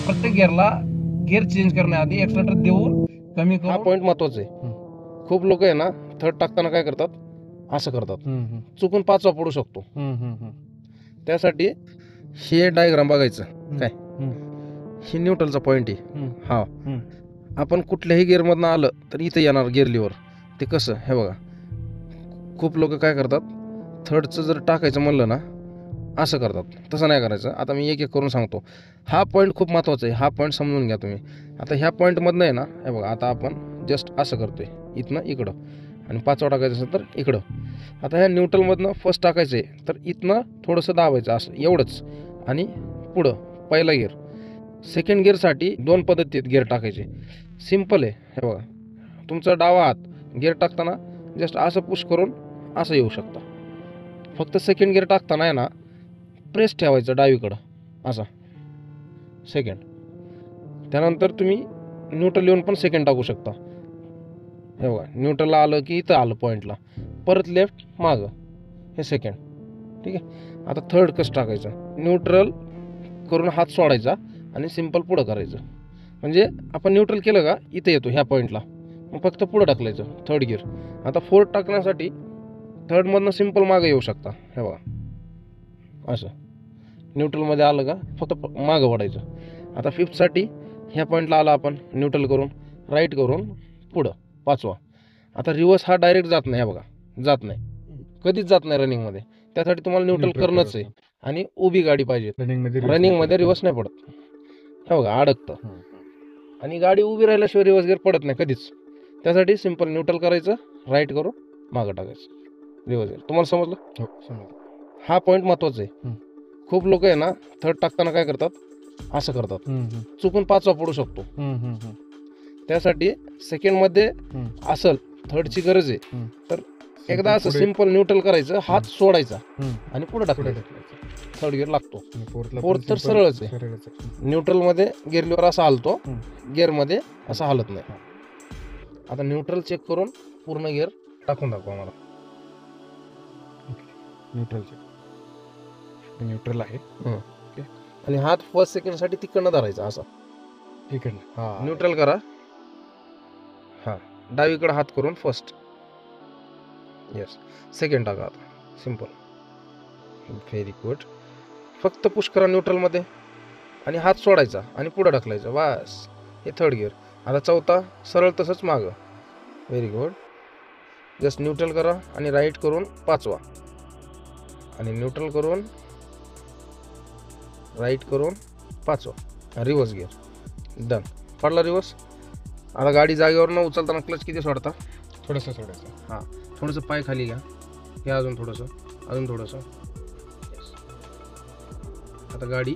प्रत्येक गिअरला gear change करण्याआधी accelerator देऊन कमी हा करून पॉईंट महत्वाचा आहे. खूप लोक आहे ना थर्ड टाकताना काय करतात, असं करतात, चुकून 5वा पडू शकतो. त्यासाठी हे डायग्राम बघायचं. काय हे न्यूट्रलचा पॉईंट आहे. हा आपण कुठल्याही गिअरमधनं आलं तर इथे येणार गिअर लिव्हर. ते कसं, हे बघा, खूप लोक काय करतात, थर्डचं जर टाकायचं म्हणलं ना असं करतात. तसं नाही करायचं. आता मी एक एक करून सांगतो. हा पॉईंट खूप महत्त्वाचा आहे. हा पॉईंट समजून घ्या तुम्ही. आता ह्या पॉईंटमधनं आहे ना, हे बघा, आता आपण जस्ट असं करतोय इथनं इकडं, आणि 5वा टाकायचं असेल तर इकडं. आता ह्या न्यूट्रलमधनं फर्स्ट टाकायचं आहे तर इथनं थोडंसं दाबायचं असं, एवढंच, आणि पुढं पहिला गिअर. सेकंड गिअरसाठी 2 पद्धती आहेत गिअर टाकायचे. सिम्पल आहे. हे बघा, तुमचा डावा हात गिअर टाकताना जस्ट असं पुश करून असं येऊ शकता. फक्त सेकंड गिअर टाकताना आहे ना प्रेस ठेवायचं डावीकडं असा सेकंड. त्यानंतर तुम्ही न्यूट्रल येऊन पण सेकंड टाकू शकता. हे बघा, न्यूट्रलला आलं की इथं आलं पॉईंटला, परत लेफ्ट मागं, हे सेकंड. ठीक आहे. आता थर्ड कसं टाकायचं, न्यूट्रल करून हात सोडायचा आणि सिम्पल पुढं करायचं. म्हणजे आपण न्यूट्रल केलं का इथं येतो ह्या पॉईंटला, मग फक्त पुढं टाकलायचं थर्ड गिअर. आता फोर्थ टाकण्यासाठी थर्डमधनं सिम्पल मागं येऊ शकता. हे बघा, असं न्यूट्रलमध्ये आलं का फक्त मागं वळायचं. आता फिफ्थसाठी ह्या पॉईंटला आला आपण, न्यूट्रल करून राईट करून पुढं 5वा. आता रिव्हर्स हा डायरेक्ट जात नाही. हे बघा, जात नाही, कधीच जात नाही रनिंगमध्ये. त्यासाठी तुम्हाला न्यूट्रल करणंच आहे. आणि उभी गाडी पाहिजे. रनिंगमध्ये रिव्हर्स नाही पडत. हे बघा, अडकतं. आणि गाडी उभी राहिल्याशिवाय रिव्हर्स गिअर पडत नाही कधीच. त्यासाठी सिम्पल न्यूट्रल करायचं, राईट करून मागं टाकायचं, रिव्हर्स गिअर. तुम्हाला समजलं? हा पॉईंट महत्वाचा आहे. खूप लोक आहे ना थर्ड टाकताना काय करतात, असं करतात, चुकून 5वा पडू शकतो. त्यासाठी सेकंडमध्ये असल थर्डची गरज आहे तर एकदा असं सिम्पल न्यूट्रल करायचं, हात सोडायचा आणि पुढे टाकायचं, थर्ड गिअर लागतो. फोर्थ तर सरळच आहे. न्यूट्रलमध्ये गिअर लिव्हर असा हलतो, गिअरमध्ये असं हलत नाही. आता न्यूट्रल चेक करून पूर्ण गिअर टाकून दाखवा मला. न्यूट्रल आहे. आणि हात फर्स्ट सेकंडसाठी तिकडनं धरायचा असा. ठीक आहे. हा, न्यूट्रल करा. हां, डावीकडे हात करून फर्स्ट, येस, सेकंड टाका. आता सिम्पल, व्हेरी गुड. फक्त पुश करा न्यूट्रलमध्ये आणि हात सोडायचा आणि पुढं ढकलायचं, बस. हे थर्ड गिअर. आता चौथा सरळ तसंच मागं, व्हेरी गुड. जस्ट न्यूट्रल करा आणि राईट करून 5वा, आणि न्यूट्रल करून राईट करून 5वा, रिव्हर्स गिअर, डन. पडला रिव्हर्स. आता गाडी जागेवर न उचलताना क्लच किती सोडता, थोडंसं सोडायचं. हां, थोडंसं पाय खाली घ्या, हे अजून थोडंसं, अजून थोडंसं. येस. आता गाडी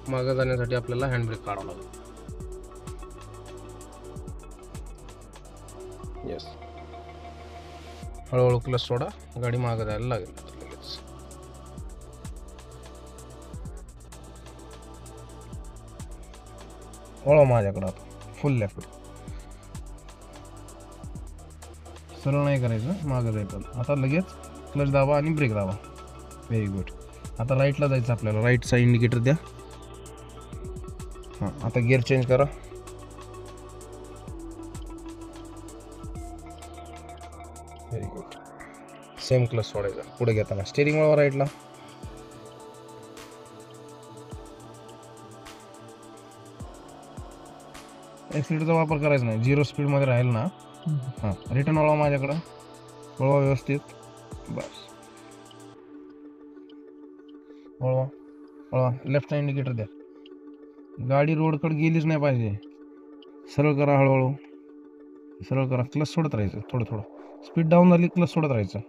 मागं जाण्यासाठी आपल्याला हँडब्रेक काढावा लागेल. येस, हळूहळू क्लच सोडा, गाडी मागं जायला लागेल लगेच. वळवा माझ्याकडं आता, फुल लेफ्ट. सरळ नाही करायचं, मागं जायचं. आता लगेच क्लच दाबा आणि ब्रेक दाबा, व्हेरी गुड. आता राईटला जायचं आपल्याला, राईटचा इंडिकेटर द्या. हां, आता गिअर चेंज करा. Very good. सेम क्लच सोडायचा पुढे घेताना, स्टेरिंग वळवा राईटला. एक्सिलेटरचा वापर करायचा नाही, 0 स्पीडमध्ये राहील ना. हां, रिटर्न वळवा माझ्याकडं, वळवा व्यवस्थित, बस. वळवा, वळवा, लेफ्टचा इंडिकेटर द्या. गाडी रोडकडे गेलीच नाही पाहिजे. सरळ करा, हळूहळू सरळ करा, क्लच सोडत राहायचं, थोडं थोडं. स्पीड डाऊन झाली, क्लच सोडत राहायचं,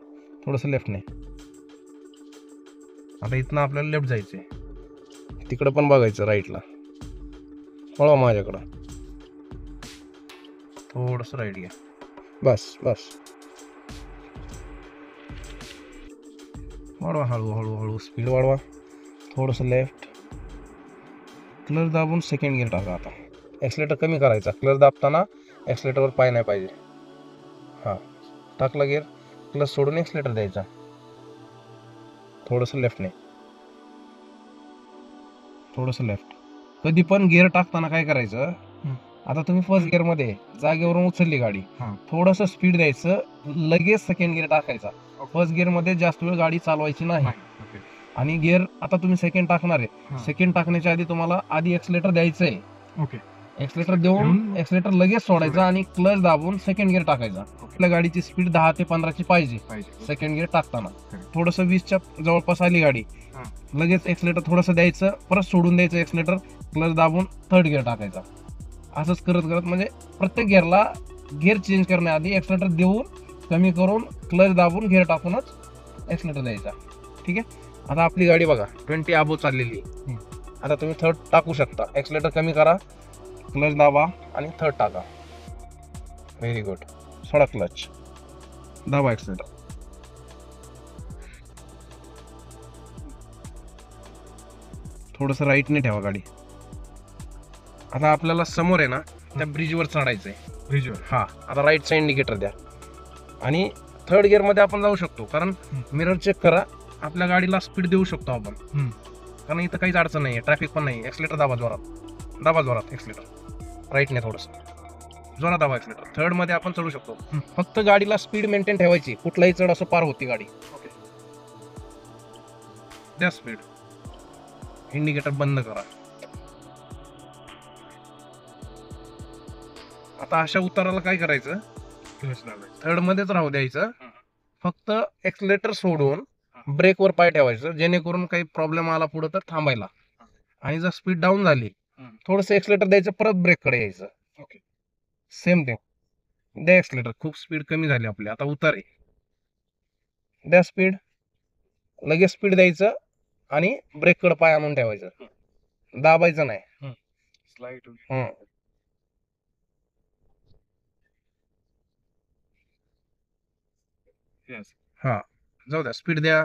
थोडंसं लेफ्टने. आता इथनं आपल्याला लेफ्ट जायचं आहे, तिकडं पण बघायचं राईटला. वळवा माझ्याकडं, थोडंसं राईट घ्या, बस बस. वाढवा, हळूहळू हळू स्पीड वाढवा, थोडंसं लेफ्ट. क्लच दाबून सेकंड गिअर टाका. आता एक्सलेटर कमी करायचा, क्लच दाबताना एक्सलेटरवर पाय नाही पाहिजे. हां, टाकला गिअर, क्लच सोडून एक्सलेटर द्यायचा, थोडंसं लेफ्टने, थोडंसं लेफ्ट. कधी पण गिअर टाकताना काय करायचं, आता तुम्ही फर्स्ट गिअर मध्ये जागेवरून उचलली गाडी, थोडस स्पीड द्यायचं, लगेच सेकंड गिअर टाकायचा. फर्स्ट गिअर मध्ये जास्त वेळ गाडी चालवायची नाही. आणि गिअर आता तुम्ही सेकंड टाकणार आहे, सेकंड टाकण्याच्या आधी तुम्हाला आधी एक्सलेटर द्यायचंय. ओके. एक्सलेटर देऊन एक्सलेटर लगेच सोडायचं आणि क्लच दाबून सेकंड गिअर टाकायचा. आपल्या गाडीची स्पीड 10 ते 15 ची पाहिजे सेकंड गिअर टाकताना. थोडस 20च्या जवळपास आली गाडी, लगेच एक्सलेटर थोडस द्यायचं, परत सोडून द्यायचं एक्सलेटर, क्लच दाबून थर्ड गिअर टाकायचा. असंच करत करत म्हणजे प्रत्येक गिअरला गिअर चेंज करण्याआधी एक्सलेटर देऊन कमी करून क्लच दाबून गिअर टाकूनच एक्सलेटर द्यायचा. ठीक आहे. आता आपली गाडी बघा 20 अबोव चाललेली. आता तुम्ही थर्ड टाकू शकता. एक्सलेटर कमी करा, क्लच दाबा आणि थर्ड टाका. Very good. सोडा क्लच, दाबा एक्सलेटर. थोडस राईटने ठेवा गाडी. आता आपल्याला समोर आहे ना त्या ब्रिजवर चढायचंय. ब्रिजवर. हा, आता राईटचा इंडिकेटर द्या आणि थर्ड गिअर मध्ये आपण जाऊ शकतो, कारण मिरर चेक करा, आपल्या गाडीला स्पीड देऊ शकतो आपण, कारण इथं काहीच अडचण नाही, ट्रॅफिक पण नाही. एक्सलेटर दाबा जोरात, दाबा जोरात एक्सलेटर, राईटने थोडस जोरात दाबा एक्सलेटर. थर्ड मध्ये आपण चढू शकतो. फक्त गाडीला स्पीड मेंटेन ठेवायची, कुठलाही चढ असं पार होती गाडी. द्या स्पीड, इंडिकेटर बंद करा. आता अशा उताराला काय करायचं, थर्ड मध्येच राहू द्यायचं, फक्त एक्सलेटर सोडून ब्रेकवर पाय ठेवायचं, जेणेकरून काही प्रॉब्लेम आला पुढे तर थांबायला. आणि जर स्पीड डाऊन झाली, थोडस एक्सलेटर द्यायचं, परत ब्रेक कडे यायचं. Okay, same thing. द्या एक्सलेटर. खूप स्पीड कमी झाली आपली, आता उतार आहे, द्या स्पीड, लगेच स्पीड द्यायचं आणि ब्रेक कडे पाय आणून ठेवायचं, दाबायचं नाही. स्लाइड. हा, जाऊ द्या, स्पीड द्या,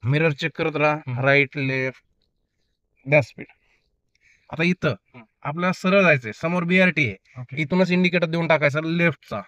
मिरर चेक करत राहा, राईट लेफ्ट, द्या स्पीड. आता इथं आपल्याला सरळ जायचंय, समोर BRT आहे, इथूनच इंडिकेटर देऊन टाकायचा लेफ्टचा.